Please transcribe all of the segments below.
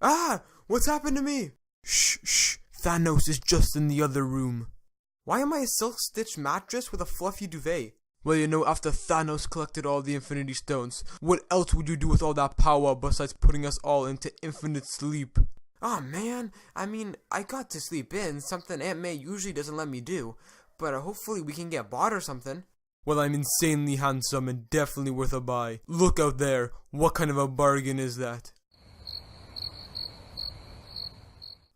Ah! What's happened to me? Shh, shh. Thanos is just in the other room. Why am I a silk-stitched mattress with a fluffy duvet? Well, after Thanos collected all the Infinity Stones, what else would you do with all that power besides putting us all into infinite sleep? Oh man, I got to sleep in, something Aunt May usually doesn't let me do, but hopefully we can get bought or something. Well, I'm insanely handsome and definitely worth a buy. Look out there, what kind of a bargain is that?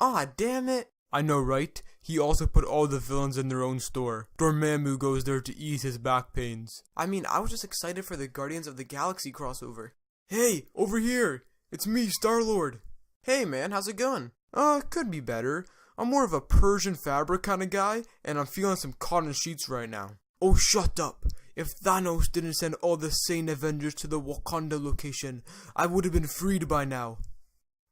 Aw, damn it. I know, right? He also put all the villains in their own store. Dormammu goes there to ease his back pains. I was just excited for the Guardians of the Galaxy crossover. Hey, over here! It's me, Star-Lord! Hey man, how's it going? Could be better. I'm more of a Persian fabric kind of guy, and I'm feeling some cotton sheets right now. Oh, shut up! If Thanos didn't send all the sane Avengers to the Wakanda location, I would have been freed by now.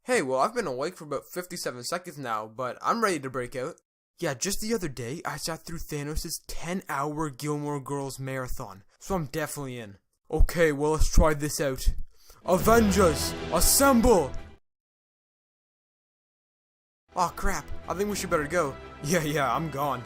Hey, well, I've been awake for about 57 seconds now, but I'm ready to break out. Yeah, just the other day, I sat through Thanos' 10-hour Gilmore Girls marathon, so I'm definitely in. Okay, well, let's try this out. Avengers, assemble! Aw, crap, I think we should better go. Yeah, I'm gone.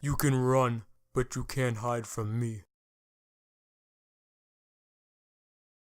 You can run, but you can't hide from me.